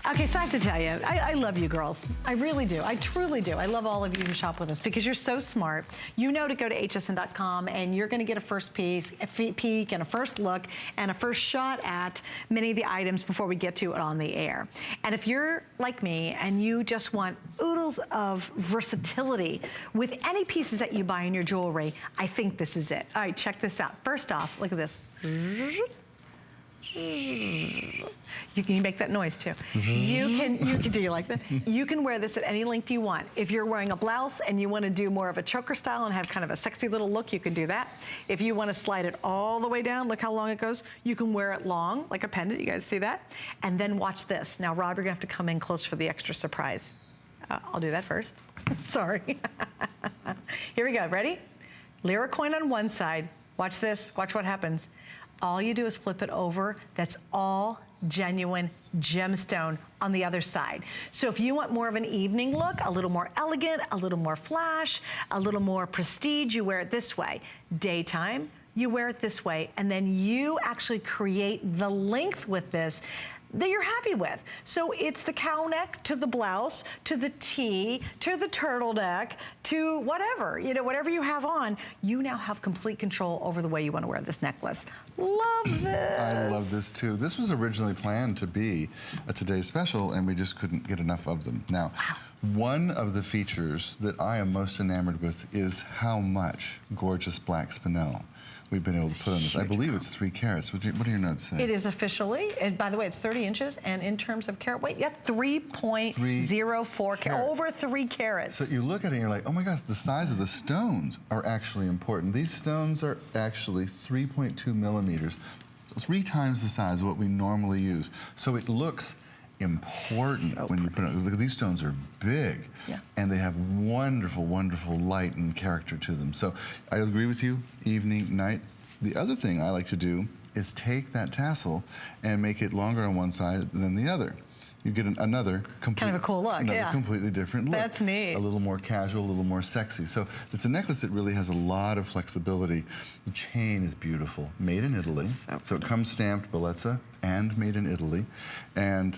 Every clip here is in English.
Okay, so I have to tell you, I love you girls. I really do. I truly do. I love all of you who shop with us because you're so smart. You know to go to hsn.com and you're going to get a first peek and a first look and a first shot at many of the items before we get to it on the air. And if you're like me and you just want oodles of versatility with any pieces that you buy in your jewelry, I think this is it. All right, check this out. First off, look at this. You can make that noise too. You can do you like that? You can wear this at any length you want. If you're wearing a blouse and you want to do more of a choker style and have kind of a sexy little look, you can do that. If you want to slide it all the way down, look how long it goes. You can wear it long, like a pendant. You guys see that? And then watch this. Now, Rob, you're gonna have to come in close for the extra surprise. I'll do that first. Sorry. Here we go. Ready? Lira coin on one side. Watch this. Watch what happens. All you do is flip it over. That's all genuine gemstone on the other side. So if you want more of an evening look, a little more elegant, a little more flash, a little more prestige, you wear it this way. Daytime, you wear it this way, and then you actually create the length with this that you're happy with. So it's the cow neck to the blouse, to the tee, to the turtleneck, to whatever, you know, whatever you have on, you now have complete control over the way you want to wear this necklace. Love this. I love this too. This was originally planned to be a today's special and we just couldn't get enough of them. Now, one of the features that I am most enamored with is how much gorgeous black spinel we've been able to put on this. I believe it's 3 carats. What do your notes say? It is officially, and by the way, it's 30 inches, and in terms of carat weight, yeah, 3.04 carats, over 3 carats. So you look at it and you're like, oh my gosh, the size of the stones are actually important. These stones are actually 3.2 millimeters, so 3 times the size of what we normally use. So it looks important when you put it on. Look, these stones are big, and they have wonderful, wonderful light and character to them. So I agree with you, evening, night. The other thing I like to do is take that tassel and make it longer on one side than the other. You get another kind of a cool look, completely different look. That's neat. A little more casual, a little more sexy. So it's a necklace that really has a lot of flexibility. The chain is beautiful, made in Italy. So it comes stamped Bellezza and made in Italy. And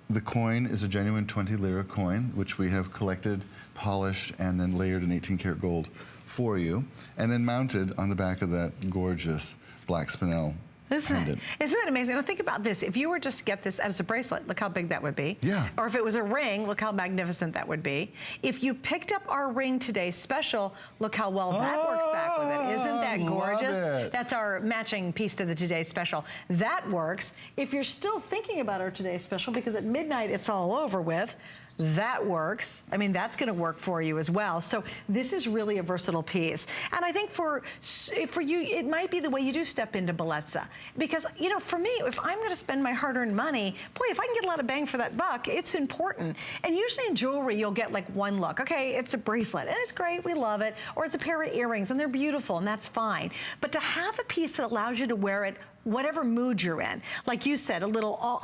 the coin is a genuine 20 lira coin, which we have collected, polished, and then layered in 18 karat gold for you, and then mounted on the back of that gorgeous black spinel pendant. Isn't that amazing? Now think about this. If you were just to get this as a bracelet, look how big that would be. Yeah. Or if it was a ring, look how magnificent that would be. If you picked up our ring today special, look how well that works back with it. Isn't that gorgeous? Love it. That's our matching piece to the Today Special. That works. If you're still thinking about our Today Special, because at midnight it's all over with, that works. I mean, that's gonna work for you as well. So this is really a versatile piece. And I think for you, it might be the way you do step into Bellezza. Because, you know, for me, if I'm gonna spend my hard-earned money, boy, if I can get a lot of bang for that buck, it's important. And usually in jewelry, you'll get like one look. Okay, it's a bracelet, and it's great, we love it. Or it's a pair of earrings, and they're beautiful, and that's fine. But to have a piece that allows you to wear it whatever mood you're in, like you said, a little off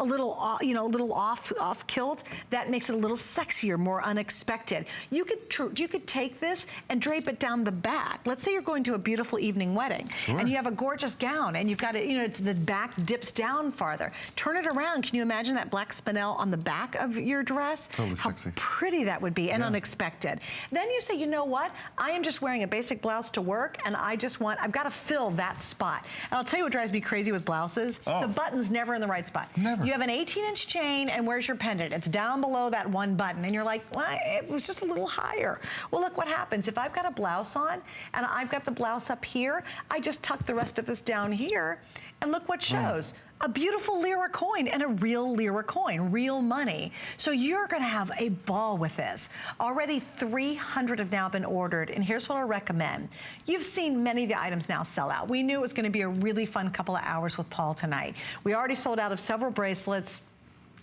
kilt, that makes it a little sexier, more unexpected. You could take this and drape it down the back. Let's say you're going to a beautiful evening wedding, and you have a gorgeous gown, and you've got it, you know, the back dips down farther. Turn it around. Can you imagine that black spinel on the back of your dress? Totally sexy. How pretty that would be, and unexpected. Then you say, you know what? I am just wearing a basic blouse to work, and I've got to fill that spot. And I'll tell you what drives me crazy with blouses, the button's never in the right spot. Never. You have an 18-inch chain, and where's your pendant? It's down below that one button, and you're like, well, it was just a little higher. Well, look what happens. If I've got a blouse on, and I've got the blouse up here, I just tuck the rest of this down here, and look what shows. A beautiful Lira coin and a real Lira coin, real money. So you're gonna have a ball with this. Already 300 have now been ordered, and here's what I recommend. You've seen many of the items now sell out. We knew it was gonna be a really fun couple of hours with Paul tonight. We already sold out of several bracelets.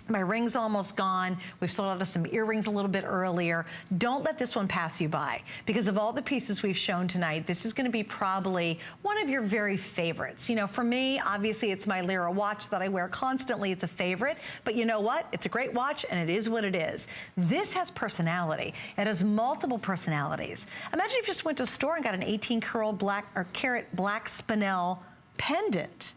My ring's almost gone. We've sold out of some earrings a little bit earlier. Don't let this one pass you by, because of all the pieces we've shown tonight, this is gonna be probably one of your very favorites. You know, for me, obviously it's my Lira watch that I wear constantly. It's a favorite, but you know what? It's a great watch, and it is what it is. This has personality. It has multiple personalities. Imagine if you just went to a store and got an 18-carat black spinel pendant.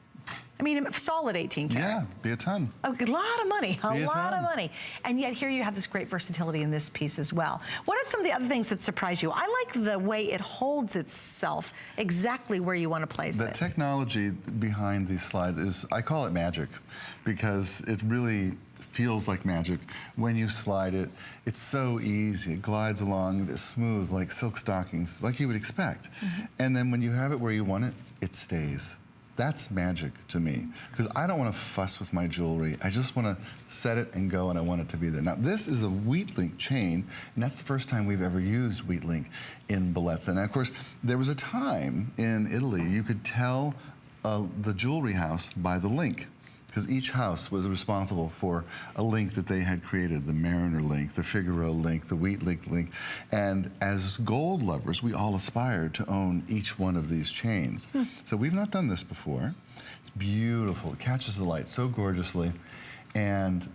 I mean, a solid 18 karat. Yeah, be a ton. A lot of money, a Be a lot of ton. money. And yet here you have this great versatility in this piece as well. What are some of the other things that surprise you? I like the way it holds itself exactly where you want to place The it. technology behind these slides is, I call it magic, because it really feels like magic. When you slide it, it's so easy. It glides along, it's smooth like silk stockings, like you would expect. And then when you have it where you want it, it stays. That's magic to me, because I don't want to fuss with my jewelry. I just want to set it and go, and I want it to be there. Now, this is a wheat link chain, and that's the first time we've ever used wheat link in Bellezza. And of course, there was a time in Italy you could tell the jewelry house by the link, because each house was responsible for a link that they had created, the Mariner link, the Figaro link, the Wheat link. And as gold lovers, we all aspired to own each one of these chains. So we've not done this before. It's beautiful. It catches the light so gorgeously and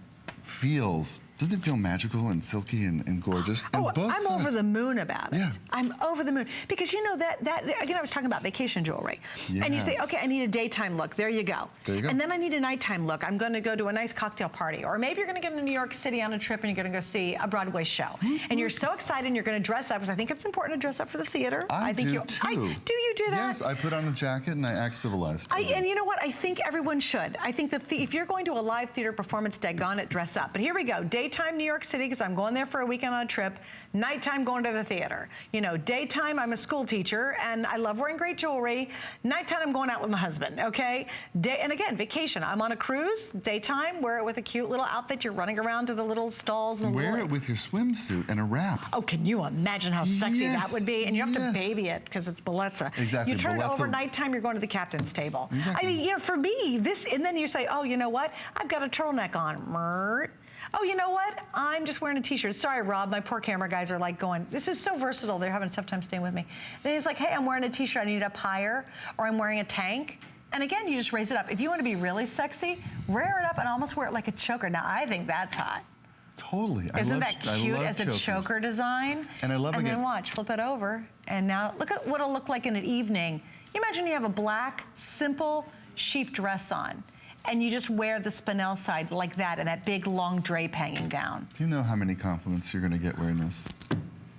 feels, doesn't it feel magical and silky and gorgeous? Oh, and both I'm sides. over the moon about it. Yeah. I'm over the moon. Because you know that again, I was talking about vacation jewelry. And you say, Yes. okay, I need a daytime look. There you go. There you go. And then I need a nighttime look. I'm going to go to a nice cocktail party. Or maybe you're going to go to New York City on a trip and you're going to go see a Broadway show. And you're so excited and you're going to dress up, because I think it's important to dress up for the theater. I think do you too. do you do that? Yes, I put on a jacket and I act civilized. And you know what? I think everyone should. I think that if you're going to a live theater performance, daggone it, dress up. But here we go. Daytime, New York City, because I'm going there for a weekend on a trip. Nighttime, going to the theater. You know, daytime, I'm a school teacher, and I love wearing great jewelry. Nighttime, I'm going out with my husband, okay? And again, vacation. I'm on a cruise. Daytime, wear it with a cute little outfit. You're running around to the little stalls. And Wear it with your swimsuit and a wrap. Oh, can you imagine how sexy that would be? And you have to Yes. baby it, because it's Bellezza. Exactly, You turn it Bellezza. over nighttime, you're going to the captain's table. Exactly. I mean, you know, for me, and then you say, oh, you know what? I've got a turtleneck on. Oh, you know what? I'm just wearing a t-shirt. Sorry, Rob, my poor camera guys are like going, this is so versatile. They're having a tough time staying with me. Then he's like, hey, I'm wearing a t-shirt. I need it up higher. Or I'm wearing a tank. And again, you just raise it up. If you want to be really sexy, rear it up and almost wear it like a choker. Now, I think that's hot. Totally. Isn't that cute as a chokers. choker design? And I love And again. then watch, flip it over. And now look at what it'll look like in an evening. You imagine you have a black, simple sheath dress on, and you just wear the Spinel side like that, and that big long drape hanging down. Do you know how many compliments you're going to get wearing this?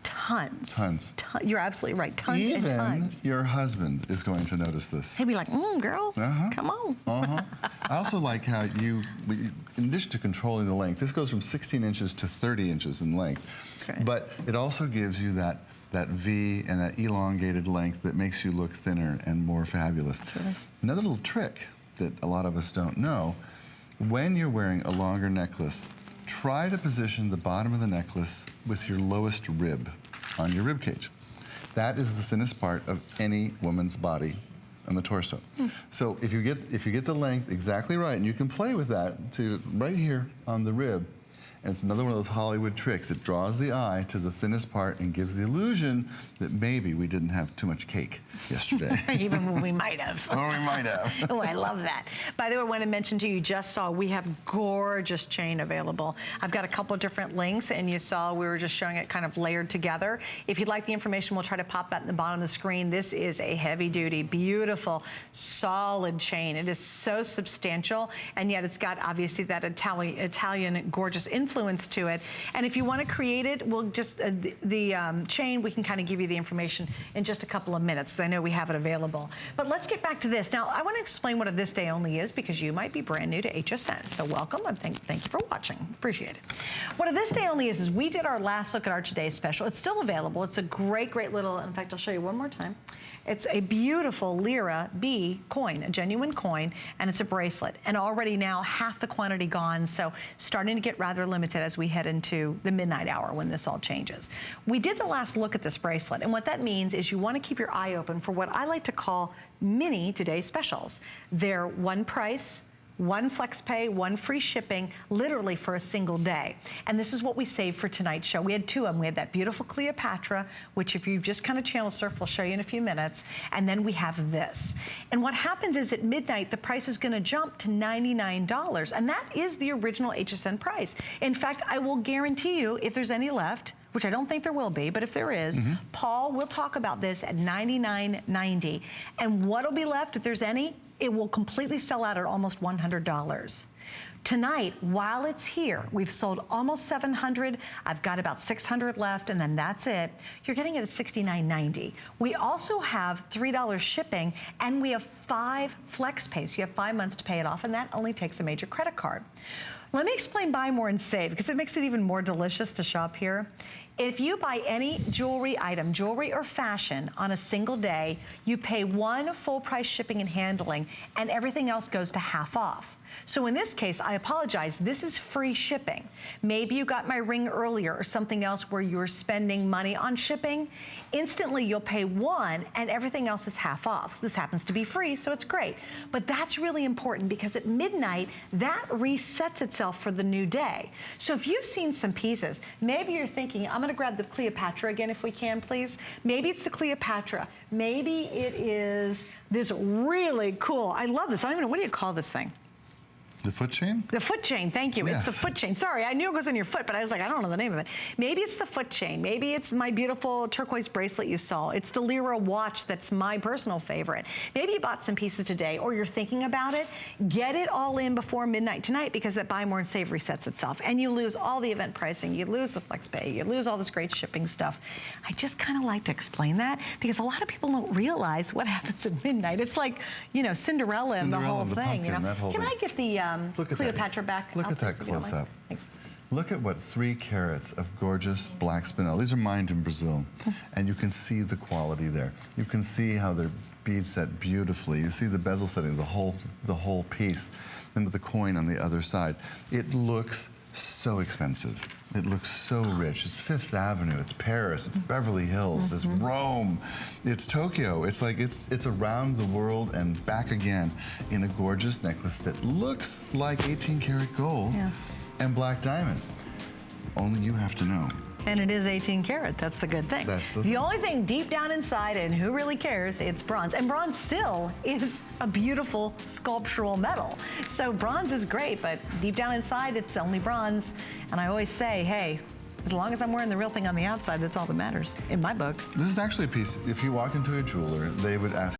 Tons. Tons. You're absolutely right. Tons and Even tons. your husband is going to notice this. He'd be like, girl, come on. I also like how in addition to controlling the length, this goes from 16 inches to 30 inches in length. That's right. But it also gives you that V and that elongated length that makes you look thinner and more fabulous. Right. Another little trick that a lot of us don't know, when you're wearing a longer necklace, try to position the bottom of the necklace with your lowest rib on your rib cage. That is the thinnest part of any woman's body on the torso. So if you get the length exactly right, and you can play with that to right here on the rib, and it's another one of those Hollywood tricks. It draws the eye to the thinnest part and gives the illusion that maybe we didn't have too much cake yesterday. Even when we might have. Or we might have. Oh, I love that. By the way, I want to mention to you, you just saw we have gorgeous chain available. I've got a couple of different links, and you saw we were just showing it kind of layered together. If you'd like the information, we'll try to pop that in the bottom of the screen. This is a heavy-duty, beautiful, solid chain. It is so substantial, and yet it's got obviously that Italian gorgeous influence to it. And if you want to create it, we'll just the chain, we can kind of give you the information in just a couple of minutes, because I know we have it available. But let's get back to this. Now, I want to explain what a This Day Only is, because you might be brand new to HSN. So welcome, and thank you for watching. Appreciate it. What a This Day Only is we did our last look at our Today special. It's still available. It's a great little, in fact, I'll show you one more time. It's a beautiful Lira B coin, a genuine coin, and it's a bracelet. And already now half the quantity gone, so starting to get rather limited as we head into the midnight hour when this all changes. We did the last look at this bracelet, and what that means is you want to keep your eye open for what I like to call mini Today specials. They're one price, one flex pay, one free shipping, literally for a single day. And this is what we saved for tonight's show. We had two of them. We had that beautiful Cleopatra, which if you just kind of channel surf, we'll show you in a few minutes. And then we have this. And what happens is at midnight, the price is going to jump to $99. And that is the original HSN price. In fact, I will guarantee you, if there's any left, which I don't think there will be, but if there is, Paul will talk about this at $99.90. And what'll be left, if there's any, It will completely sell out at almost $100. Tonight, while it's here, we've sold almost 700. I've got about 600 left, and then that's it. You're getting it at $69.90. We also have $3 shipping, and we have 5 flex pays. You have 5 months to pay it off, and that only takes a major credit card. Let me explain buy more and save, because it makes it even more delicious to shop here. If you buy any jewelry item, jewelry or fashion, on a single day, you pay 1 full price shipping and handling, and everything else goes to half off. So in this case, I apologize, this is free shipping. Maybe you got my ring earlier or something else where you're spending money on shipping. Instantly, you'll pay 1 and everything else is half off. This happens to be free, so it's great. But that's really important because at midnight, that resets itself for the new day. So if you've seen some pieces, maybe you're thinking, I'm gonna grab the Cleopatra again if we can, please. Maybe it's the Cleopatra. Maybe it is this really cool, I love this, I don't even know, what do you call this thing? The foot chain? The foot chain, thank you. Yes. It's the foot chain. Sorry, I knew it was on your foot, but I was like, I don't know the name of it. Maybe it's the foot chain. Maybe it's my beautiful turquoise bracelet you saw. It's the Lira watch that's my personal favorite. Maybe you bought some pieces today or you're thinking about it. Get it all in before midnight tonight because that buy more and save resets itself. And you lose all the event pricing. You lose the flex pay. You lose all this great shipping stuff. I just kind of like to explain that because a lot of people don't realize what happens at midnight. It's like, you know, Cinderella and the whole thing. Pumpkin, You know? that whole Can thing. I get the Look at Cleopatra back? Look at that close up. Look at what 3 carats of gorgeous black spinel. These are mined in Brazil, and you can see the quality there. You can see how they're bead set beautifully. You see the bezel setting, the whole piece, and with the coin on the other side. It looks so expensive. It looks so rich. It's Fifth Avenue, it's Paris, it's Beverly Hills, it's Rome, it's Tokyo. It's like it's around the world and back again in a gorgeous necklace that looks like 18 karat gold and black diamond. Only you have to know. And it is 18 karat, that's the good thing. That's the thing. Only thing deep down inside, and who really cares, it's bronze. And bronze still is a beautiful sculptural metal. So bronze is great, but deep down inside, it's only bronze. And I always say, hey, as long as I'm wearing the real thing on the outside, that's all that matters, in my book. This is actually a piece, if you walk into a jeweler, they would ask